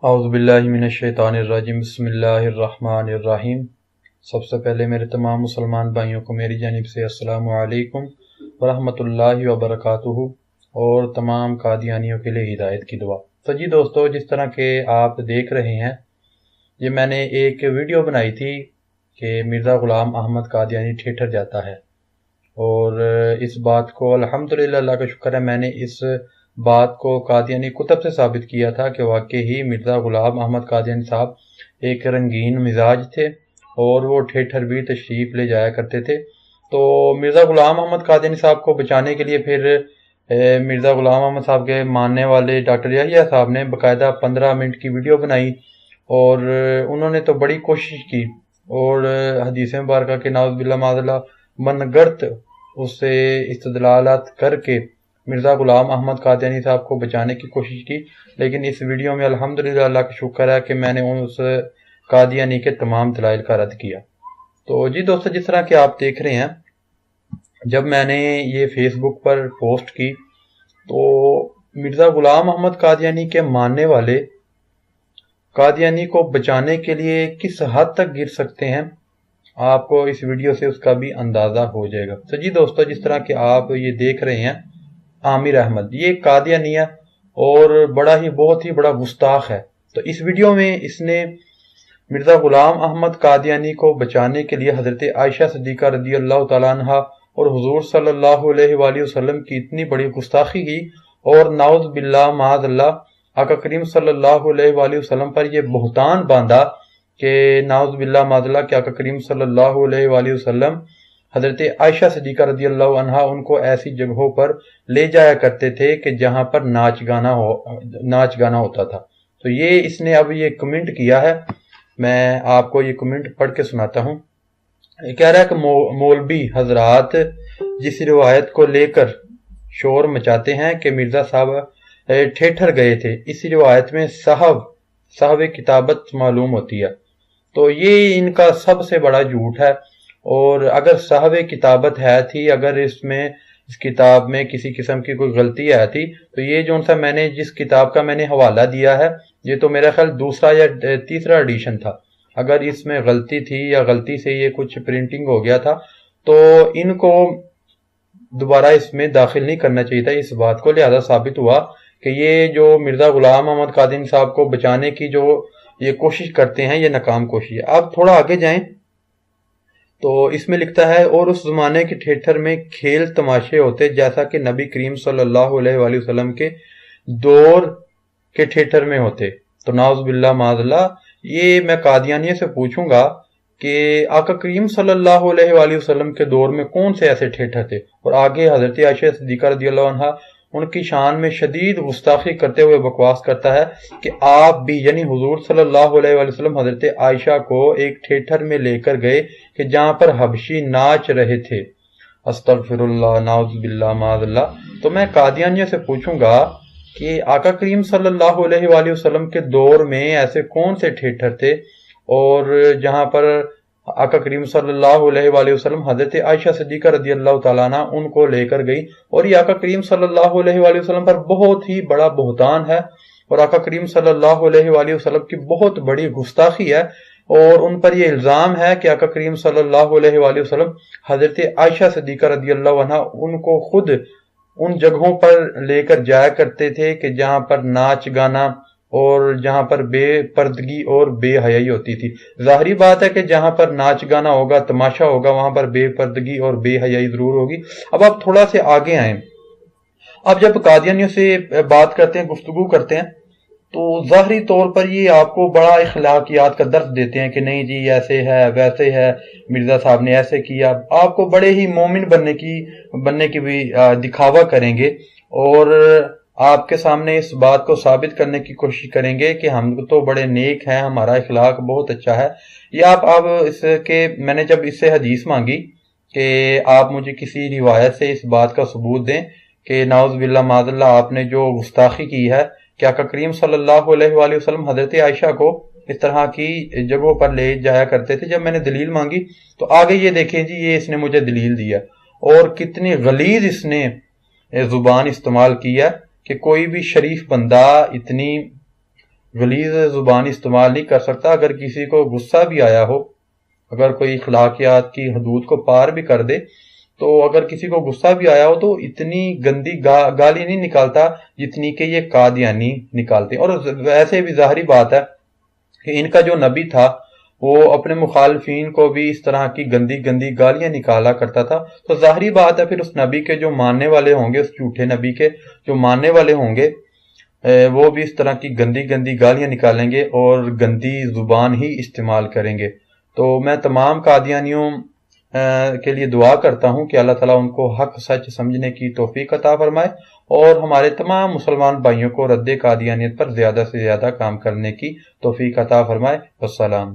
औज़ुबिल्लाहिमिनश्शैतानिर्रजीम बिस्मिल्लाहिर्रहमानिर्रहीम। सबसे पहले मेरे तमाम मुसलमान भाइयों को मेरी जानिब से अस्सलामु अलैकुम वरहमतुल्लाहि वबरकातुहू और तमाम कादियानियों के लिए हिदायत की दुआ। तो जी दोस्तों, जिस तरह के आप देख रहे हैं, ये मैंने एक वीडियो बनाई थी कि मिर्ज़ा ग़ुलाम अहमद कादियानी ठेठर जाता है, और इस बात को अल्हम्दुलिल्लाह अल्लाह का शुक्र है, मैंने इस बात को कादियानी कुतब से साबित किया था कि वाकई ही मिर्ज़ा ग़ुलाम अहमद कादियानी साहब एक रंगीन मिजाज थे और वो ठेठर भी तशरीफ़ ले जाया करते थे। तो मिर्ज़ा ग़ुलाम अहमद कादियानी साहब को बचाने के लिए फिर मिर्ज़ा ग़ुलाम अहमद साहब के मानने वाले डॉक्टर याहिया साहब ने बाकायदा 15 मिनट की वीडियो बनाई, और उन्होंने तो बड़ी कोशिश की और हदीस मुबारक के नाउज़ुबिल्लाह माज़ल्लाह मनगढ़ंत उससे इस्तदलालात करके मिर्ज़ा ग़ुलाम अहमद कादियानी साहब को बचाने की कोशिश की। लेकिन इस वीडियो में अल्हम्दुलिल्लाह अल्लाह का शुक्र है कि मैंने उस कादियानी के तमाम दलाइल का रद्द किया। तो जी दोस्तों, जिस तरह के आप देख रहे हैं, जब मैंने ये फेसबुक पर पोस्ट की तो मिर्ज़ा ग़ुलाम अहमद कादियानी के मानने वाले कादियानी को बचाने के लिए किस हद तक गिर सकते हैं, आपको इस वीडियो से उसका भी अंदाज़ा हो जाएगा। तो जी दोस्तों, जिस तरह के आप ये देख रहे हैं, आमिर अहमद ये कादियानी है और बहुत ही बड़ा गुस्ताख है। तो इस वीडियो में इसने मिर्ज़ा ग़ुलाम अहमद कादियानी को बचाने के लिए हज़रत आयशा सिद्दीक़ा रज़ियल्लाहु तआला अन्हा और हुज़ूर सल्लल्लाहु अलैहि वसल्लम की इतनी बड़ी गुस्ताखी की, और नाउज़ बिल्लाह माज़अल्लाह आका करीम सल्लल्लाहु अलैहि वसल्लम पर यह बुहतान बांधा कि नाउज़ बिल्लाह माज़अल्लाह के आका करीम सल्लल्लाहु अलैहि वसल्लम हज़रत आयशा सिद्दीक़ा रज़ियल्लाहु अन्हा उनको ऐसी जगहों पर ले जाया करते थे कि जहां पर नाच गाना होता था। तो ये इसने अब ये कमेंट किया है, मैं आपको ये कमेंट पढ़ के सुनाता हूँ। ये कह रहा है कि मौलवी हजरात जिस रिवायत को लेकर शोर मचाते हैं कि मिर्ज़ा साहब ठेठर गए थे, इस रिवायत में साहब किताबत मालूम होती है। तो ये इनका सबसे बड़ा झूठ है, और अगर साहब किताबत है थी, अगर इस किताब में किसी किस्म की कोई गलती है थी, तो ये जो सा मैंने जिस किताब का मैंने हवाला दिया है, ये तो मेरा ख्याल दूसरा या तीसरा एडिशन था। अगर इसमें गलती थी या गलती से ये कुछ प्रिंटिंग हो गया था, तो इनको दोबारा इसमें दाखिल नहीं करना चाहिए था। इस बात को लिहाजा साबित हुआ कि ये जो मिर्ज़ा ग़ुलाम अहमद कादियानी साहब को बचाने की जो ये कोशिश करते हैं, ये नाकाम कोशिश है। अब थोड़ा आगे जाएं तो इसमें लिखता है, और उस जमाने के ठेठर में खेल तमाशे होते जैसा कि नबी करीम सल्लल्लाहु अलैहि वसल्लम के दौर के ठेठर में होते। तो नाउज़ बिल्लाह माज़अल्लाह, ये मैं कादियानियों से पूछूंगा कि आका करीम सल्लल्लाहु अलैहि वसल्लम के दौर में कौन से ऐसे ठेठर थे। और आगे हज़रत आयशा सिद्दीक़ा रज़ियल्लाहु अन्हा उनकी शान में शदीद गुस्ताखी करते हुए बकवास करता है कि आप भी यानी हुजूर सल्लल्लाहु अलैहि वसल्लम हज़रत आयशा को एक ठेठर में लेकर गए कि जहां पर हबशी नाच रहे थे। अस्तगफिरुल्लाह, नाउज़ बिल्लाह माज़अल्लाह। तो मैं कादियानियों से पूछूंगा कि आका करीम सल्लल्लाहु अलैहि वसल्लम के दौर में ऐसे कौन से ठेठर थे, और जहां पर आका करीम सल्लल्लाहु अलैहि वसल्लम हज़रत आयशा सिद्दीक़ा रज़ियल्लाहु तआला अन्हा उनको लेकर गई। और ये आका करीम सल्लल्लाहु अलैहि वसल्लम पर बहुत ही बड़ा बुहतान है, और आका करीम सल्लल्लाहु अलैहि वसल्लम की बहुत बड़ी गुस्ताखी है, और उन पर यह इल्ज़ाम है कि आका करीम सल्लल्लाहु अलैहि वसल्लम हज़रत आयशा सिद्दीक़ा रज़ियल्लाहु अन्हा उनको खुद उन जगहों पर लेकर जाया करते थे कि जहां पर नाच गाना और जहां पर बेपर्दगी और बेहयाई होती थी। जाहिर बात है कि जहां पर नाच गाना होगा, तमाशा होगा, वहां पर बेपर्दगी और बेहयाई जरूर होगी। अब आप थोड़ा से आगे आए। अब जब कादियानियों से बात करते हैं, गुफ्तगू करते हैं, तो ज़ाहरी तौर पर ये आपको बड़ा इखलाकियात का दर्स देते हैं कि नहीं जी ऐसे है वैसे है, मिर्ज़ा साहब ने ऐसे किया। आपको बड़े ही मोमिन बनने की भी दिखावा करेंगे, और आपके सामने इस बात को साबित करने की कोशिश करेंगे कि हम तो बड़े नेक हैं, हमारा इखलाक बहुत अच्छा है। ये आप इसके मैंने जब इससे हदीस मांगी कि आप मुझे किसी रिवायत से इस बात का सबूत दें कि नाउज़ बिल्लाह माज़अल्लाह आपने जो गुस्ताखी की है कि आका करीम सल्लल्लाहु अलैहि वसल्लम हज़रत आयशा को इस तरह की जगहों पर ले जाया करते थे। जब मैंने दलील मांगी तो आगे ये देखें जी, ये इसने मुझे दलील दिया, और कितनी गलीज इसने जुबान इस्तेमाल की है कि कोई भी शरीफ बंदा इतनी غلیظ زبان استعمال نہیں کر سکتا۔ اگر کسی کو غصہ بھی آیا ہو، اگر کوئی اخلاقیات کی حدود کو پار بھی کر دے، تو اگر کسی کو غصہ بھی آیا ہو تو اتنی گندی گالی نہیں نکالتا جتنی کہ یہ قادیانی نکالتے ہیں۔ اور ویسے بھی ظاہری بات ہے کہ ان کا جو نبی تھا وہ اپنے مخالفین کو بھی اس طرح کی گندی گندی گالیاں نکالا کرتا تھا، تو ظاہری بات ہے پھر اس نبی کے جو ماننے والے ہوں گے، اس جھوٹے نبی کے جو ماننے والے ہوں گے، وہ بھی اس طرح کی گندی گندی گالیاں نکالیں گے اور گندی زبان ہی استعمال کریں گے۔ تو میں تمام قادیانیوں کے لیے دعا کرتا ہوں کہ اللہ تعالیٰ ان کو حق سچ سمجھنے کی توفیق عطا فرمائے، اور ہمارے تمام مسلمان بھائیوں کو رد قادیانیت پر زیادہ سے زیادہ کام کرنے کی توفیق عطا فرمائے۔ والسلام۔